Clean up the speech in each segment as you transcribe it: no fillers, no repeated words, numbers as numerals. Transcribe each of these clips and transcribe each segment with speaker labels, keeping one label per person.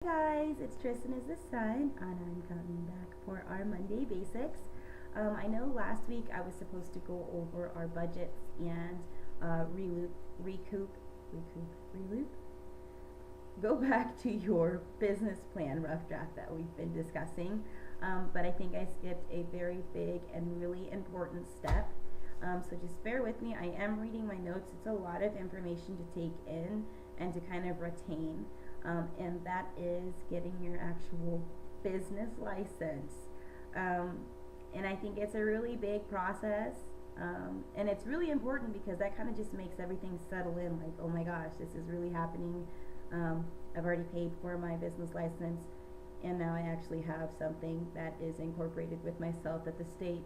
Speaker 1: Guys, it's Tristan is the sun, and I'm coming back for our Monday basics. I know last week I was supposed to go over our budgets and reloop, go back to your business plan rough draft that we've been discussing. But I think I skipped a very big and really important step. So just bear with me. I am reading my notes. It's a lot of information to take in and to kind of retain. And that is getting your actual business license. And I think it's a really big process. And it's really important because that kind of just makes everything settle in, like, oh my gosh, this is really happening. I've already paid for my business license, and now I actually have something that is incorporated with myself that the state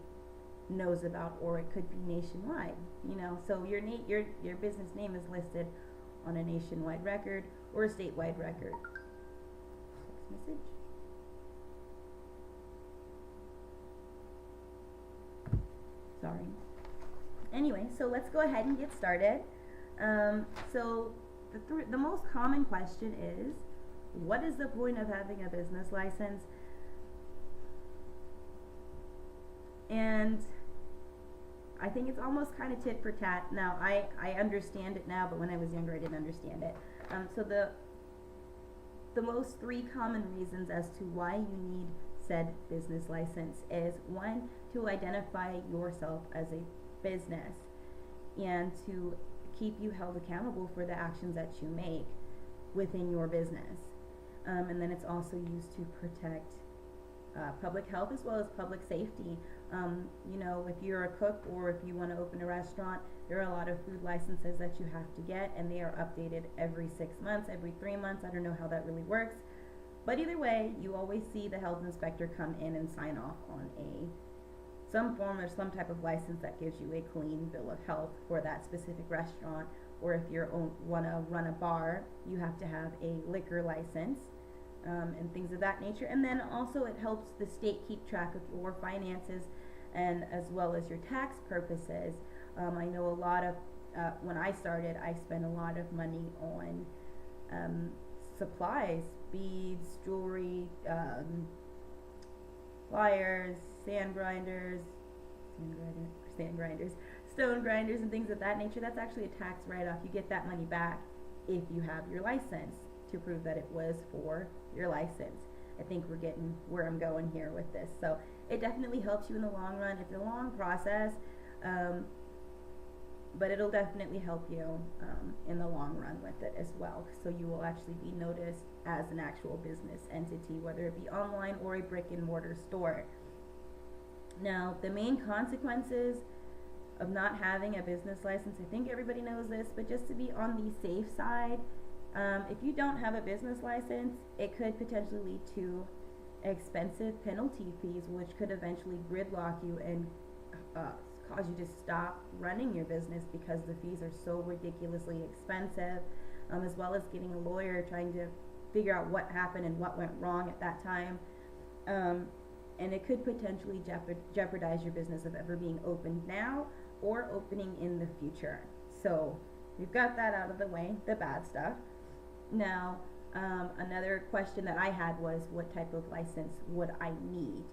Speaker 1: knows about, or it could be nationwide. So your business name is listed on a nationwide record or a statewide record. Text message. Sorry. Anyway, so let's go ahead and get started. So the most common question is, what is the point of having a business license? And I think it's almost kind of tit for tat. Now, I understand it now, but when I was younger, I didn't understand it. So the most three common reasons as to why you need said business license is, one, to identify yourself as a business and to keep you held accountable for the actions that you make within your business. And then it's also used to protect public health as well as public safety. If you're a cook or if you want to open a restaurant, there are a lot of food licenses that you have to get, and they are updated every 6 months, every 3 months. I don't know how that really works, but either way, you always see the health inspector come in and sign off on some form or some type of license that gives you a clean bill of health for that specific restaurant. Or if you want to run a bar, you have to have a liquor license. And things of that nature. And then also it helps the state keep track of your finances, and as well as your tax purposes. I know a lot of, when I started, I spent a lot of money on supplies, beads, jewelry, pliers, stone grinders, and things of that nature. That's actually a tax write-off. You get that money back if you have your license to prove that it was for your license. I think we're getting where I'm going here with this. So it definitely helps you in the long run. It's a long process, but it'll definitely help you in the long run with it as well. So you will actually be noticed as an actual business entity, whether it be online or a brick and mortar store. Now, the main consequences of not having a business license, I think everybody knows this, but just to be on the safe side, if you don't have a business license, it could potentially lead to expensive penalty fees, which could eventually gridlock you and cause you to stop running your business because the fees are so ridiculously expensive, as well as getting a lawyer trying to figure out what happened and what went wrong at that time. And it could potentially jeopardize your business of ever being opened now or opening in the future. So we've got that out of the way, the bad stuff. Now, another question that I had was, what type of license would I need?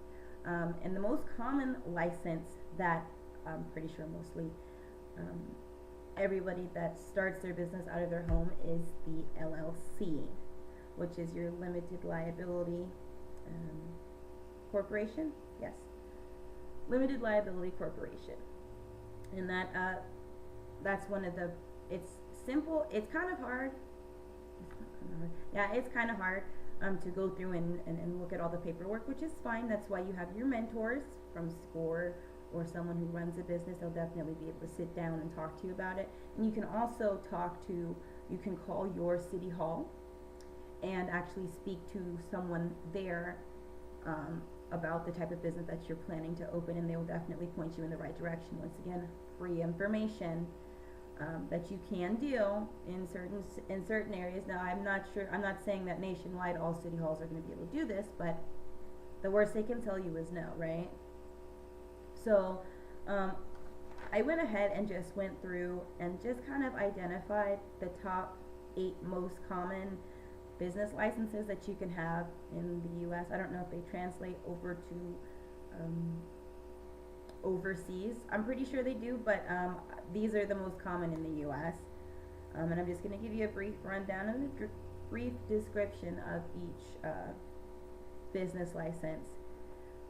Speaker 1: And the most common license that I'm pretty sure mostly everybody that starts their business out of their home is the LLC, which is your limited liability corporation. Yes, limited liability corporation. And that's one of the, it's simple, it's kind of hard. Yeah, it's kind of hard to go through and look at all the paperwork, which is fine. That's why you have your mentors from SCORE or someone who runs a business. They'll definitely be able to sit down and talk to you about it. And you can also you can call your city hall and actually speak to someone there about the type of business that you're planning to open, and they will definitely point you in the right direction. Once again, free information that you can do in certain areas. Now, I'm not saying that nationwide all city halls are going to be able to do this, but the worst they can tell you is no, right? So I went ahead and just went through and just kind of identified the top 8 most common business licenses that you can have in the US. I don't know if they translate over to overseas. I'm pretty sure they do, but these are the most common in the US. And I'm just going to give you a brief rundown and a brief description of each business license.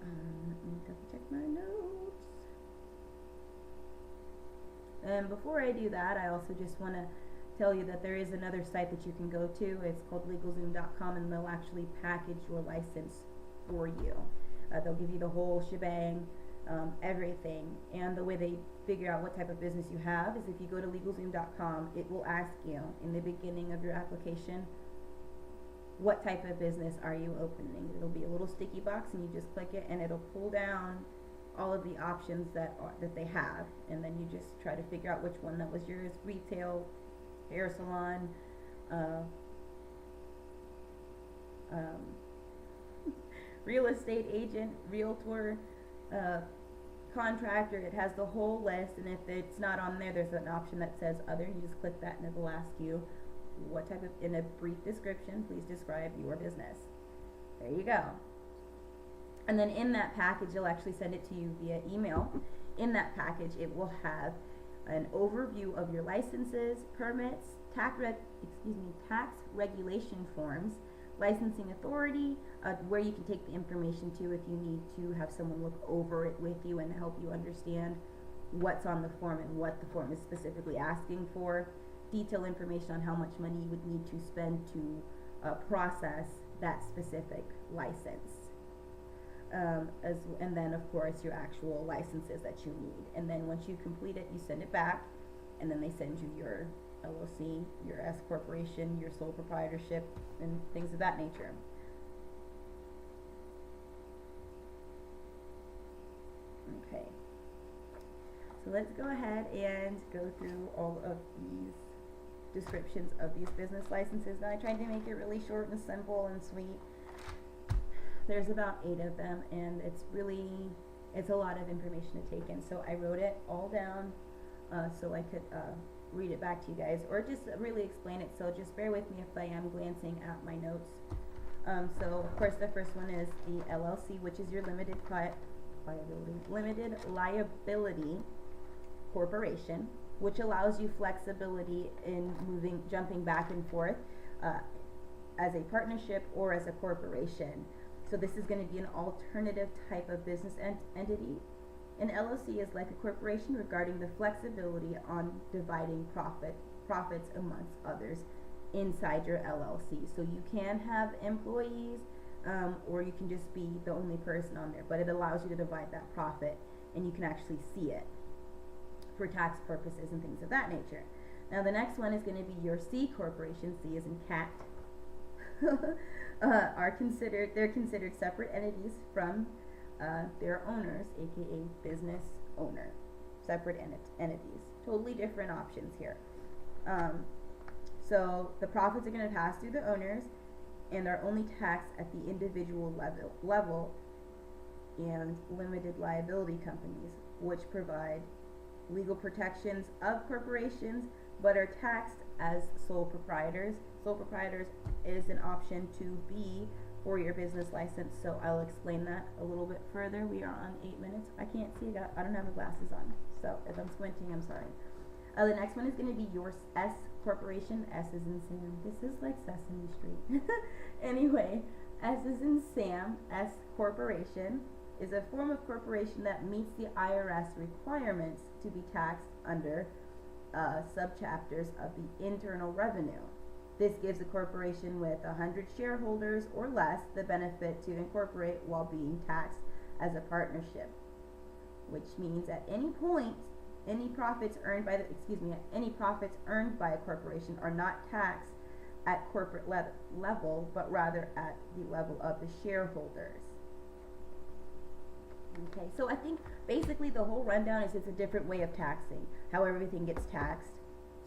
Speaker 1: Let me double check my notes. And before I do that, I also just want to tell you that there is another site that you can go to. It's called LegalZoom.com, and they'll actually package your license for you. They'll give you the whole shebang, everything. And the way they figure out what type of business you have is if you go to LegalZoom.com, it will ask you in the beginning of your application, what type of business are you opening? It'll be a little sticky box, and you just click it, and it'll pull down all of the options that they have, and then you just try to figure out which one that was yours: retail, hair salon, real estate agent, realtor, contractor. It has the whole list, and if it's not on there, there's an option that says other, and you just click that, and it will ask you what type of, in a brief description, please describe your business. There you go. And then in that package, they'll actually send it to you via email. In that package, it will have an overview of your licenses, permits, tax regulation forms, licensing authority, where you can take the information to if you need to have someone look over it with you and help you understand what's on the form and what the form is specifically asking for, detailed information on how much money you would need to spend to process that specific license. And then of course your actual licenses that you need. And then once you complete it, you send it back, and then they send you your LLC, your S corporation, your sole proprietorship, and things of that nature. Okay, so let's go ahead and go through all of these descriptions of these business licenses. Now I tried to make it really short and simple and sweet. There's about 8 of them, and it's a lot of information to take in. So I wrote it all down so I could read it back to you guys, or just really explain it. So just bear with me if I am glancing at my notes. So of course the first one is the LLC, which is your limited liability corporation, which allows you flexibility in jumping back and forth as a partnership or as a corporation. So this is going to be an alternative type of business entity. An LLC is like a corporation regarding the flexibility on dividing profits amongst others inside your LLC. So you can have employees, or you can just be the only person on there, but it allows you to divide that profit, and you can actually see it for tax purposes and things of that nature. Now the next one is going to be your C corporation. C is in cat. They're considered separate entities from their owners, aka business owner. Separate entities. Totally different options here. So the profits are going to pass through the owners, and are only taxed at the individual level, and limited liability companies, which provide legal protections of corporations but are taxed as sole proprietors. Sole proprietors is an option to be for your business license, so I'll explain that a little bit further. We are on 8 minutes. I can't see, I don't have my glasses on, so if I'm squinting, I'm sorry. The next one is going to be your S corporation. S is in Sam. This is like Sesame Street. Anyway, S is in Sam. S corporation is a form of corporation that meets the IRS requirements to be taxed under subchapters of the Internal Revenue. This gives a corporation with 100 shareholders or less the benefit to incorporate while being taxed as a partnership, which means at any point, any profits earned by a corporation are not taxed at corporate level, but rather at the level of the shareholders. Okay, so I think basically the whole rundown is it's a different way of taxing, how everything gets taxed,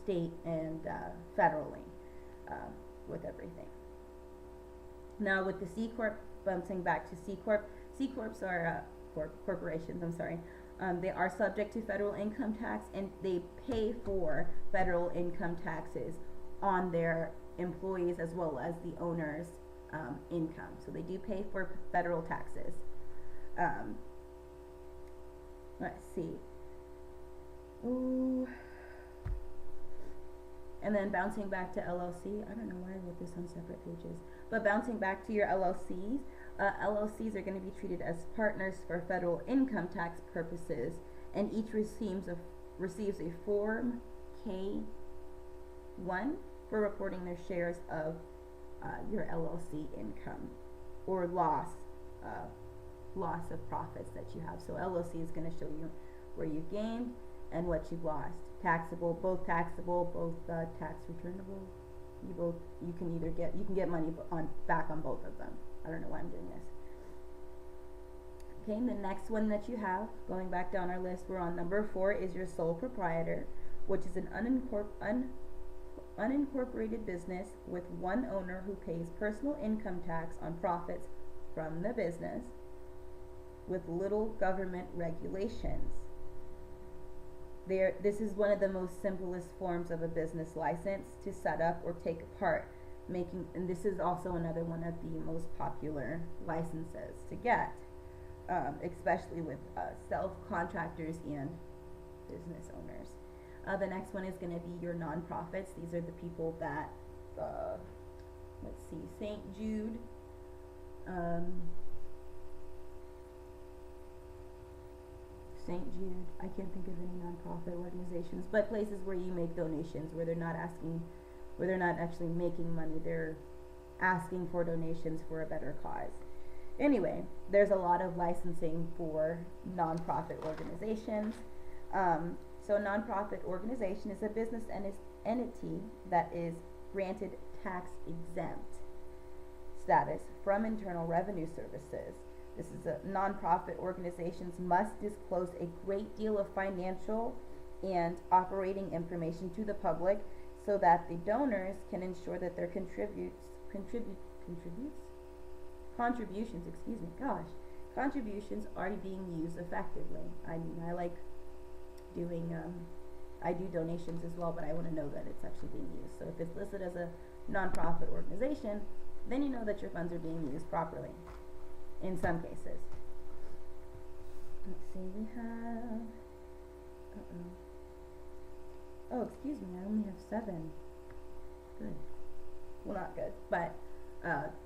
Speaker 1: state and federally, with everything. Now with the C Corp, bouncing back to C Corp, C Corps are corporations, I'm sorry. They are subject to federal income tax, and they pay for federal income taxes on their employees as well as the owner's income. So they do pay for federal taxes. Um, let's see. Ooh. And then bouncing back to LLC, I don't know why I wrote this on separate pages, but bouncing back to your LLCs, LLCs are going to be treated as partners for federal income tax purposes, and each receives a Form K-1 for reporting their shares of your LLC income or loss of profits that you have. So LLC is going to show you where you gained and what you've lost. Taxable, both tax returnable. You can get money back on both of them. I don't know why I'm doing this. Okay, and the next one that you have, going back down our list, we're on number 4, is your sole proprietor, which is an unincorporated business with one owner who pays personal income tax on profits from the business with little government regulations. This is one of the most simplest forms of a business license to set up or take apart, and this is also another one of the most popular licenses to get, especially with self-contractors and business owners. The next one is going to be your nonprofits. These are the people that, let's see, St. Jude, I can't think of any nonprofit organizations, but places where you make donations, where they're not actually making money, they're asking for donations for a better cause. Anyway, there's a lot of licensing for nonprofit organizations. So a nonprofit organization is a business entity that is granted tax exempt status from Internal Revenue Services. This is nonprofit organizations must disclose a great deal of financial and operating information to the public so that the donors can ensure that their contributions are being used effectively. I mean, I like doing, I do donations as well, but I want to know that it's actually being used. So if it's listed as a nonprofit organization, then you know that your funds are being used properly. In some cases. Let's see, we have, oh, excuse me, I only have 7. Good. Well, not good, but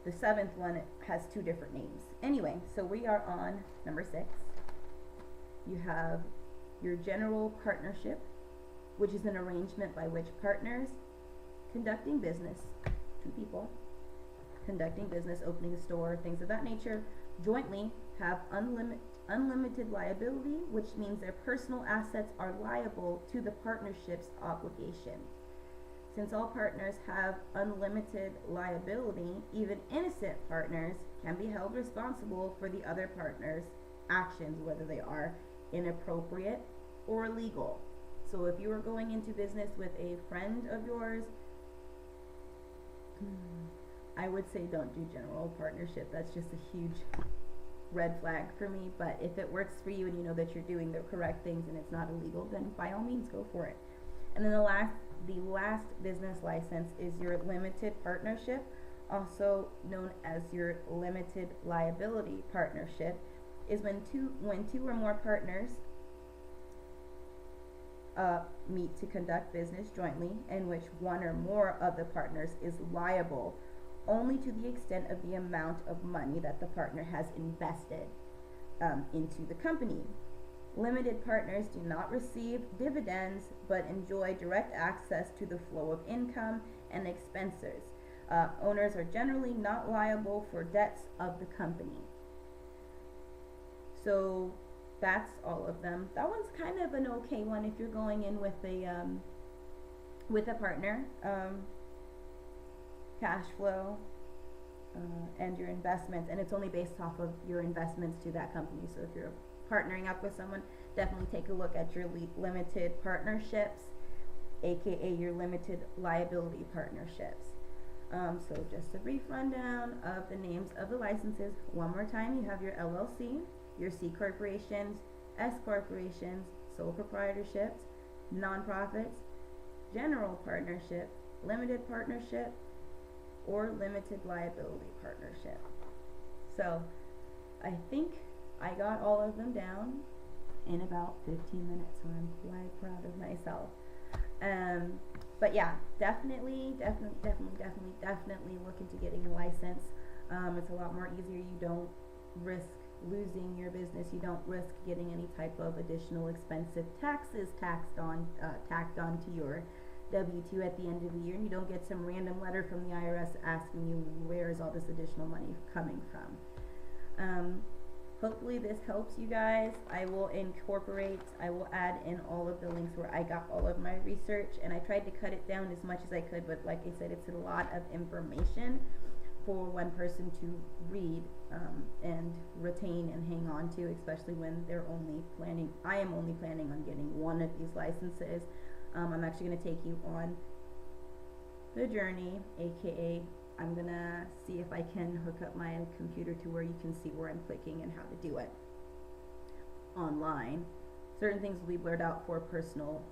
Speaker 1: the 7th one has 2 different names. Anyway, so we are on number 6. You have your general partnership, which is an arrangement by which partners conducting business, 2 people, conducting business, opening a store, things of that nature, jointly have unlimited liability, which means their personal assets are liable to the partnership's obligation. Since all partners have unlimited liability, even innocent partners can be held responsible for the other partner's actions, whether they are inappropriate or illegal. So if you were going into business with a friend of yours, I would say don't do general partnership. That's just a huge red flag for me. But if it works for you and you know that you're doing the correct things and it's not illegal, then by all means go for it. And then the last business license is your limited partnership, also known as your limited liability partnership, is when two or more partners meet to conduct business jointly, in which one or more of the partners is liable only to the extent of the amount of money that the partner has invested into the company. Limited partners do not receive dividends but enjoy direct access to the flow of income and expenses. Owners are generally not liable for debts of the company. So that's all of them. That one's kind of an okay one if you're going in with a partner. Cash flow and your investments, and it's only based off of your investments to that company. So if you're partnering up with someone, definitely take a look at your limited partnerships, aka your limited liability partnerships. So just a brief rundown of the names of the licenses. One more time, you have your LLC, your C corporations, S corporations, sole proprietorships, nonprofits, general partnership, limited partnership, or limited liability partnership. So I think I got all of them down in about 15 minutes, so I'm quite proud of myself. But yeah, definitely look into getting a license. It's a lot more easier. You don't risk losing your business. You don't risk getting any type of additional expensive taxes tacked on to your W-2 at the end of the year, and you don't get some random letter from the IRS asking you where is all this additional money coming from. Hopefully this helps you guys. I will add in all of the links where I got all of my research, and I tried to cut it down as much as I could, but like I said, it's a lot of information for one person to read and retain and hang on to, especially when I am only planning on getting one of these licenses. I'm actually going to take you on the journey, aka I'm going to see if I can hook up my computer to where you can see where I'm clicking and how to do it online. Certain things will be blurred out for personal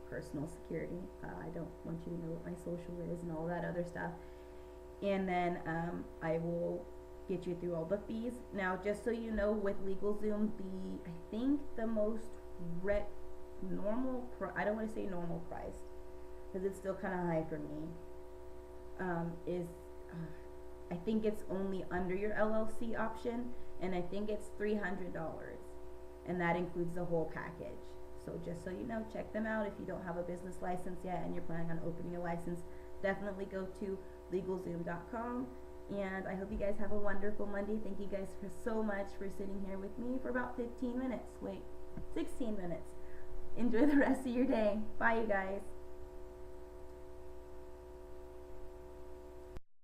Speaker 1: security. I don't want you to know what my social is and all that other stuff. And then I will get you through all the fees. Now, just so you know, with LegalZoom, I think the most I don't want to say normal price, because it's still kind of high for me, I think it's only under your LLC option, and I think it's $300, and that includes the whole package. So just so you know, check them out. If you don't have a business license yet and you're planning on opening a license, definitely go to LegalZoom.com. And I hope you guys have a wonderful Monday. Thank you guys so much for sitting here with me for about 15 minutes. Wait, 16 minutes. Enjoy the rest of your day. Bye, you guys.